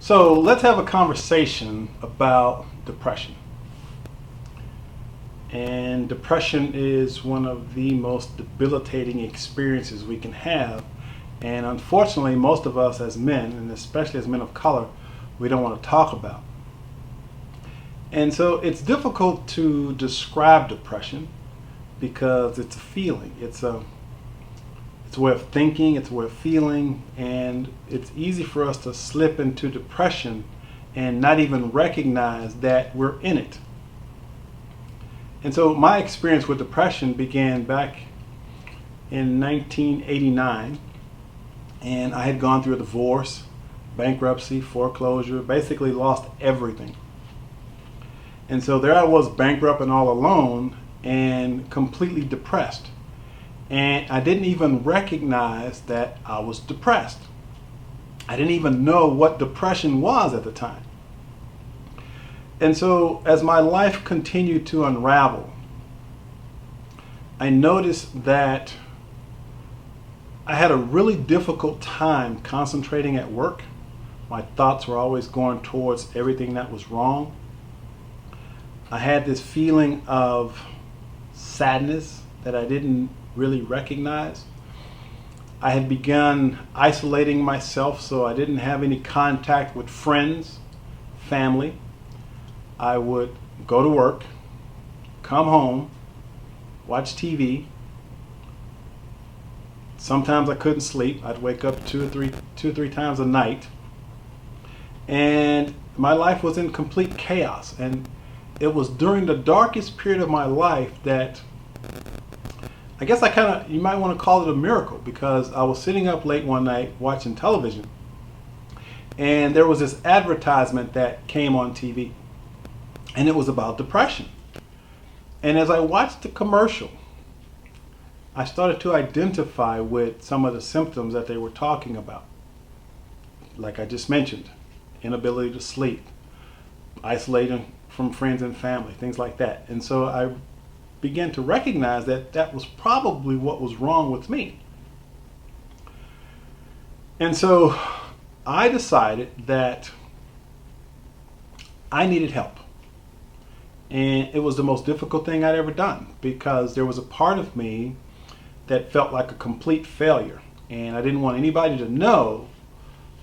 So let's have a conversation about depression. And depression is one of the most debilitating experiences we can have. And unfortunately, most of us as men, and especially as men of color, we don't want to talk about. And so it's difficult to describe depression because it's a feeling. It's a way of thinking, it's a way of feeling, and it's easy for us to slip into depression and not even recognize that we're in it. And so my experience with depression began back in 1989, and I had gone through a divorce, bankruptcy, foreclosure, basically lost everything. And so there I was, bankrupt and all alone and completely depressed. And I didn't even recognize that I was depressed. I didn't even know what depression was at the time. And so as my life continued to unravel, I noticed that I had a really difficult time concentrating at work. My thoughts were always going towards everything that was wrong. I had this feeling of sadness that I didn't really recognize. I had begun isolating myself, so I didn't have any contact with friends, family. I would go to work, come home, watch TV. Sometimes I couldn't sleep. I'd wake up two or three times a night. And my life was in complete chaos. And it was during the darkest period of my life that I guess you might want to call it a miracle, because I was sitting up late one night watching television, and there was this advertisement that came on TV, and it was about depression. And as I watched the commercial, I started to identify with some of the symptoms that they were talking about. Like I just mentioned, inability to sleep, isolating from friends and family, things like that. And so I began to recognize that that was probably what was wrong with me. And so I decided that I needed help. And it was the most difficult thing I'd ever done, because there was a part of me that felt like a complete failure. And I didn't want anybody to know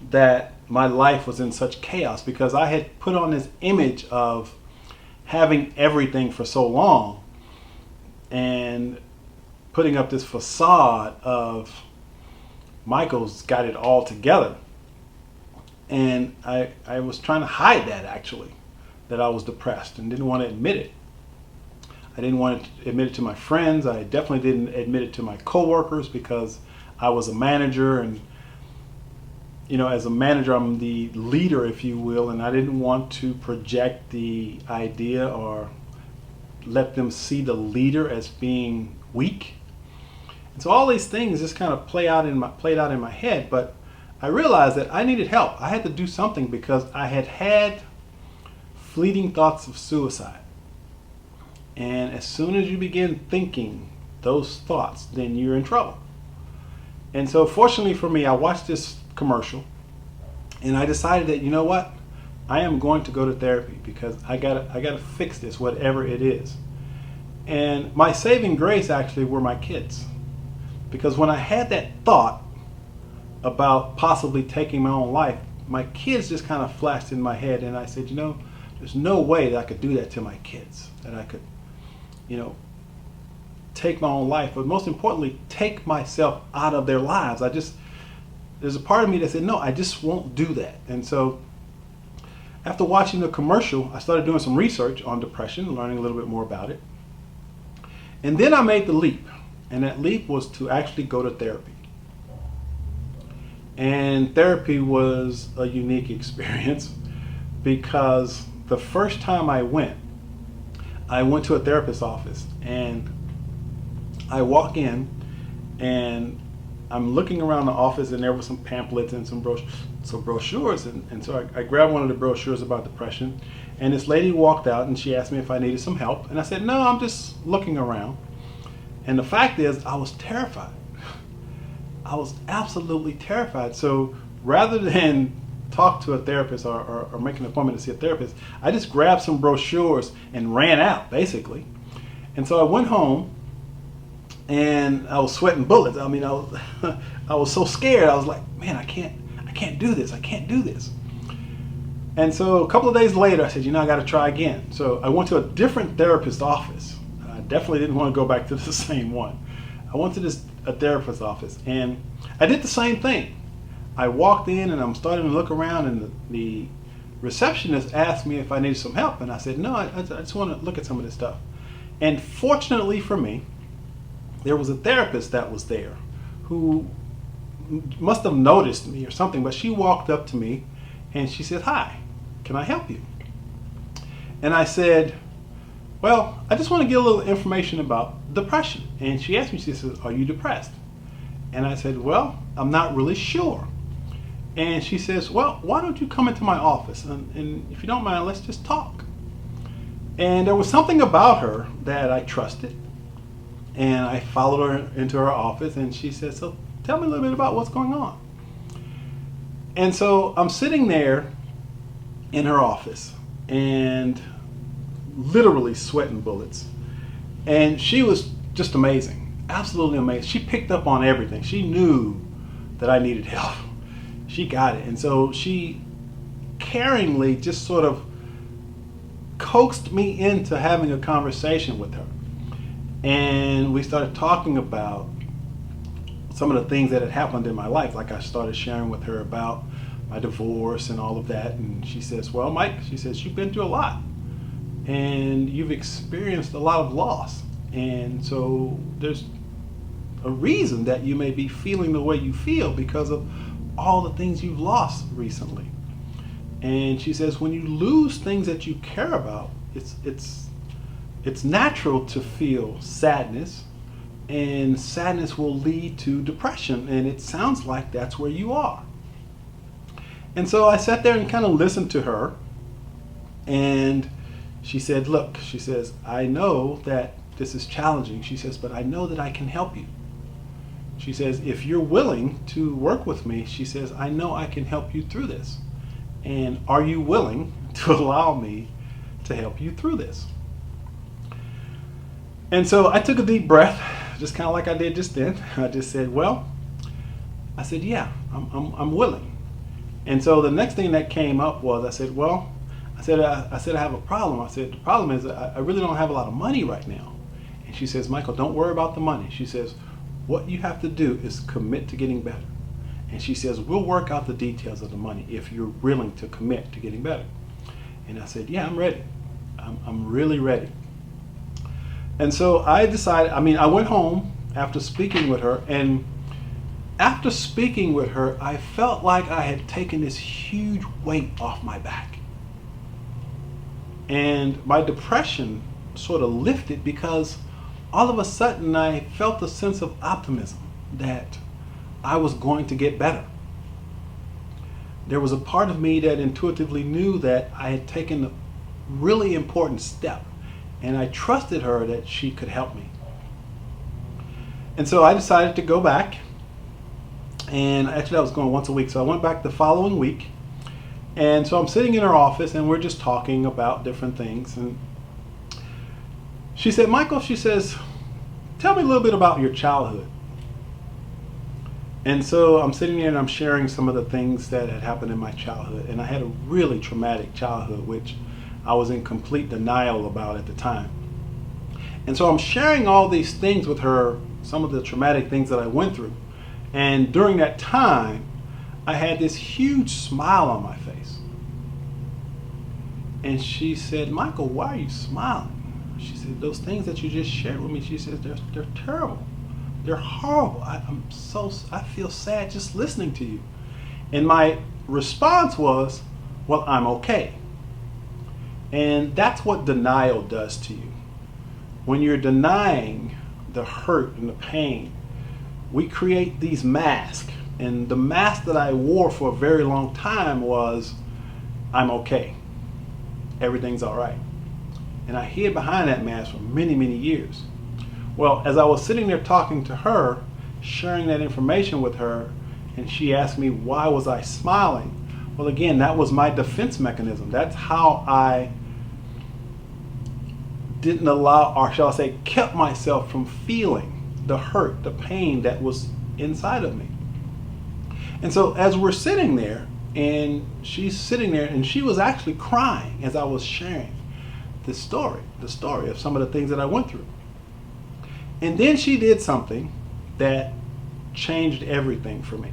that my life was in such chaos, because I had put on this image of having everything for so long and putting up this facade of Michael's got it all together. And I was trying to hide that, actually, that I was depressed, and didn't want to admit it. I didn't want to admit it to my friends. I definitely didn't admit it to my coworkers, because I was a manager, and as a manager, I'm the leader, if you will, and I didn't want to project the idea or let them see the leader as being weak. And so all these things just kind of played out in my head, but I realized that I needed help. I had to do something, because I had had fleeting thoughts of suicide. And as soon as you begin thinking those thoughts, then you're in trouble. And so fortunately for me, I watched this commercial, and I decided that, you know what? I am going to go to therapy, because I gotta fix this, whatever it is. And my saving grace actually were my kids, because when I had that thought about possibly taking my own life, my kids just kind of flashed in my head, and I said, there's no way that I could do that to my kids, that I could, take my own life, but most importantly, take myself out of their lives. There's a part of me that said, no, I just won't do that. And so after watching the commercial, I started doing some research on depression, learning a little bit more about it. And then I made the leap. And that leap was to actually go to therapy. And therapy was a unique experience, because the first time I went to a therapist's office, and I walk in, and I'm looking around the office, and there were some pamphlets and some brochures, and so I grabbed one of the brochures about depression, and this lady walked out, and she asked me if I needed some help, and I said, no, I'm just looking around. And the fact is, I was terrified. I was absolutely terrified. So rather than talk to a therapist or make an appointment to see a therapist, I just grabbed some brochures and ran out, basically. And so I went home, and I was sweating bullets. I mean, I was so scared. I was like, man, I can't do this. I can't do this. And so a couple of days later, I said, I got to try again. So I went to a different therapist's office. I definitely didn't want to go back to the same one. I went to a therapist's office, and I did the same thing. I walked in, and I'm starting to look around, and the receptionist asked me if I needed some help, and I said, no, I just want to look at some of this stuff. And fortunately for me, there was a therapist that was there who must have noticed me or something, but she walked up to me and she said, hi, can I help you? And I said, well, I just want to get a little information about depression. And she asked me, she said, are you depressed? And I said, well, I'm not really sure. And she says, well, why don't you come into my office? And if you don't mind, let's just talk. And there was something about her that I trusted. And I followed her into her office, and she said, so tell me a little bit about what's going on. And so I'm sitting there in her office and literally sweating bullets. And she was just amazing, absolutely amazing. She picked up on everything. She knew that I needed help. She got it. And so she caringly just sort of coaxed me into having a conversation with her. And we started talking about some of the things that had happened in my life. Like I started sharing with her about my divorce and all of that. And she says, well, Mike, she says, you've been through a lot. And you've experienced a lot of loss. And so there's a reason that you may be feeling the way you feel because of all the things you've lost recently. And she says, when you lose things that you care about, it's natural to feel sadness, and sadness will lead to depression, and it sounds like that's where you are. And so I sat there and kind of listened to her, and she said, look, she says, I know that this is challenging. She says, but I know that I can help you. She says, if you're willing to work with me, she says, I know I can help you through this. And are you willing to allow me to help you through this? And so I took a deep breath, just kind of like I did just then. I just said, well, I said, yeah, I'm willing. And so the next thing that came up was, I said, well, I said I have a problem. I said, the problem is I really don't have a lot of money right now. And she says, Michael, don't worry about the money. She says, what you have to do is commit to getting better. And she says, we'll work out the details of the money if you're willing to commit to getting better. And I said, yeah, I'm ready. I'm really ready. And so I decided, I went home after speaking with her, and after speaking with her, I felt like I had taken this huge weight off my back. And my depression sort of lifted because all of a sudden I felt a sense of optimism that I was going to get better. There was a part of me that intuitively knew that I had taken a really important step, and I trusted her that she could help me. And so I decided to go back, and actually I was going once a week, so I went back the following week. And so I'm sitting in her office, and we're just talking about different things. And she said, Michael, she says, tell me a little bit about your childhood. And so I'm sitting there and I'm sharing some of the things that had happened in my childhood. And I had a really traumatic childhood, which I was in complete denial about at the time. And so I'm sharing all these things with her, some of the traumatic things that I went through. And during that time, I had this huge smile on my face. And she said, Michael, why are you smiling? She said, those things that you just shared with me, she says, they're terrible. They're horrible. I feel sad just listening to you. And my response was, well, I'm okay. And that's what denial does to you. When you're denying the hurt and the pain, we create these masks. And the mask that I wore for a very long time was, I'm okay. Everything's all right. And I hid behind that mask for many, many years. Well, as I was sitting there talking to her, sharing that information with her, and she asked me why was I smiling, Well, again, that was my defense mechanism. That's how I didn't allow, or shall I say, kept myself from feeling the hurt, the pain that was inside of me. And so as we're sitting there, and she's sitting there, and she was actually crying as I was sharing this story, the story of some of the things that I went through. And then she did something that changed everything for me.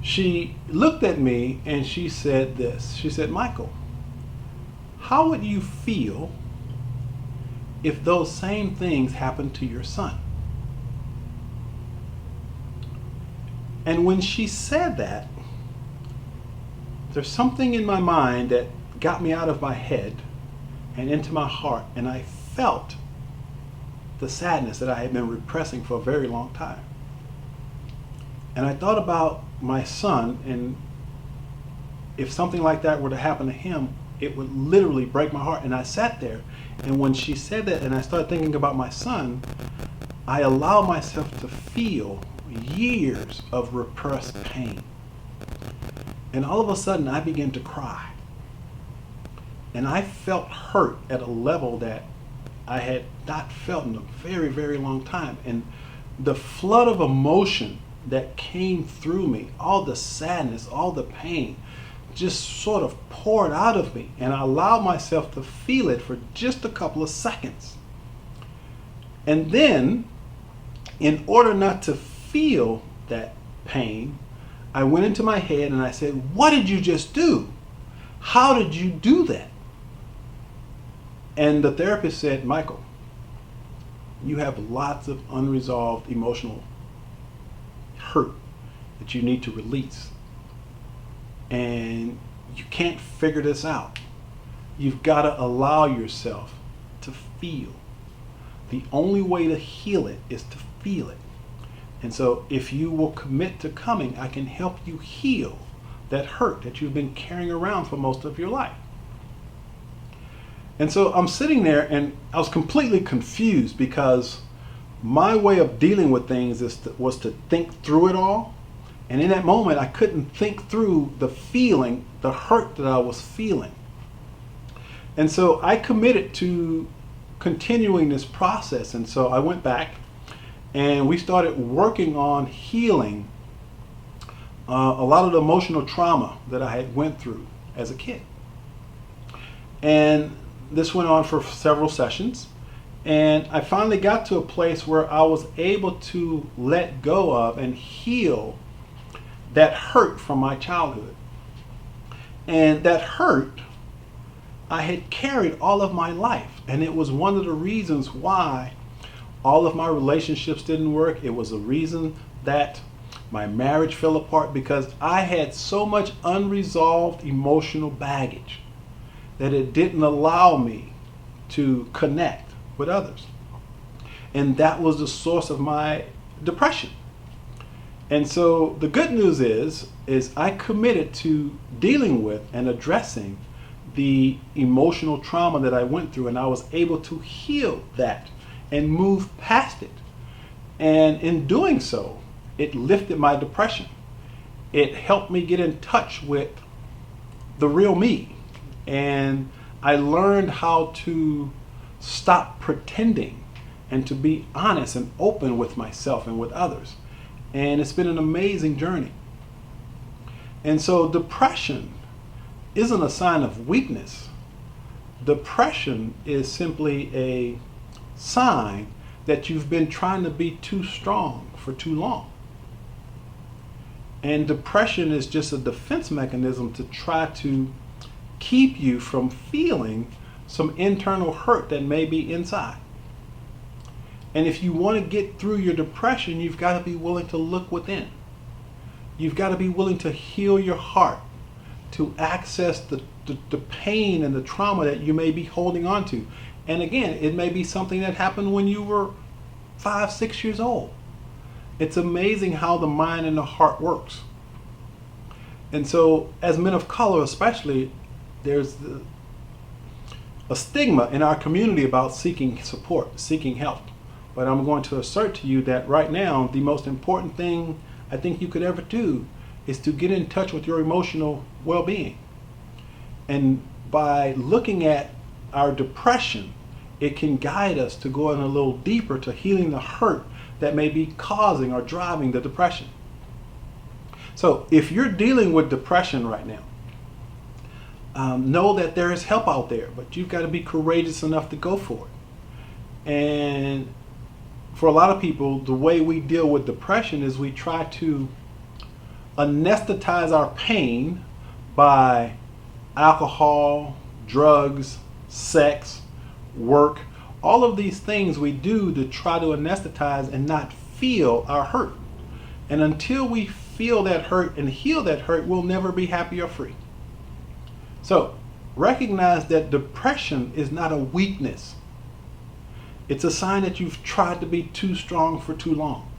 She looked at me and she said this. She said, "Michael, how would you feel if those same things happened to your son?" And when she said that, there's something in my mind that got me out of my head and into my heart, and I felt the sadness that I had been repressing for a very long time. And I thought about my son, and if something like that were to happen to him, it would literally break my heart. And I sat there, and when she said that and I started thinking about my son, I allowed myself to feel years of repressed pain. And all of a sudden I began to cry. And I felt hurt at a level that I had not felt in a very, very long time. And the flood of emotion that came through me, all the sadness, all the pain, just sort of poured out of me. And I allowed myself to feel it for just a couple of seconds. And then, in order not to feel that pain, I went into my head and I said, "What did you just do? How did you do that?" And the therapist said, "Michael, you have lots of unresolved emotional hurt that you need to release. And you can't figure this out. You've got to allow yourself to feel. The only way to heal it is to feel it. And so if you will commit to coming, I can help you heal that hurt that you've been carrying around for most of your life." And so I'm sitting there and I was completely confused, because my way of dealing with things was to think through it all. And in that moment, I couldn't think through the feeling, the hurt that I was feeling. And so I committed to continuing this process. And so I went back and we started working on healing a lot of the emotional trauma that I had went through as a kid. And this went on for several sessions. And I finally got to a place where I was able to let go of and heal that hurt from my childhood. And that hurt I had carried all of my life. And it was one of the reasons why all of my relationships didn't work. It was a reason that my marriage fell apart, because I had so much unresolved emotional baggage that it didn't allow me to connect with others. And that was the source of my depression. And so the good news is I committed to dealing with and addressing the emotional trauma that I went through, and I was able to heal that and move past it. And in doing so, it lifted my depression. It helped me get in touch with the real me. And I learned how to stop pretending and to be honest and open with myself and with others. And it's been an amazing journey. And so depression isn't a sign of weakness. Depression is simply a sign that you've been trying to be too strong for too long. And depression is just a defense mechanism to try to keep you from feeling some internal hurt that may be inside. And if you want to get through your depression, you've got to be willing to look within. You've got to be willing to heal your heart, to access the pain and the trauma that you may be holding on to. And again, it may be something that happened when you were 5, 6 years old. It's amazing how the mind and the heart works. And so as men of color especially, there's a stigma in our community about seeking support, seeking help. But I'm going to assert to you that right now, the most important thing I think you could ever do is to get in touch with your emotional well-being. And by looking at our depression, it can guide us to go in a little deeper to healing the hurt that may be causing or driving the depression. So if you're dealing with depression right now, know that there is help out there, but you've got to be courageous enough to go for it. And for a lot of people, the way we deal with depression is we try to anesthetize our pain by alcohol, drugs, sex, work, all of these things we do to try to anesthetize and not feel our hurt. And until we feel that hurt and heal that hurt, we'll never be happy or free. So recognize that depression is not a weakness. It's a sign that you've tried to be too strong for too long.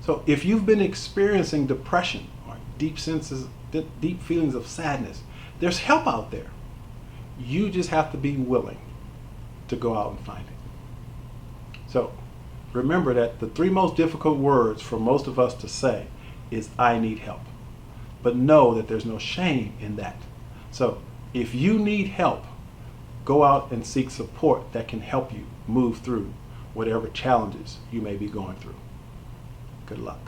So if you've been experiencing depression or deep feelings of sadness, there's help out there. You just have to be willing to go out and find it. So remember that the 3 most difficult words for most of us to say is "I need help." But know that there's no shame in that. So if you need help, go out and seek support that can help you move through whatever challenges you may be going through. Good luck.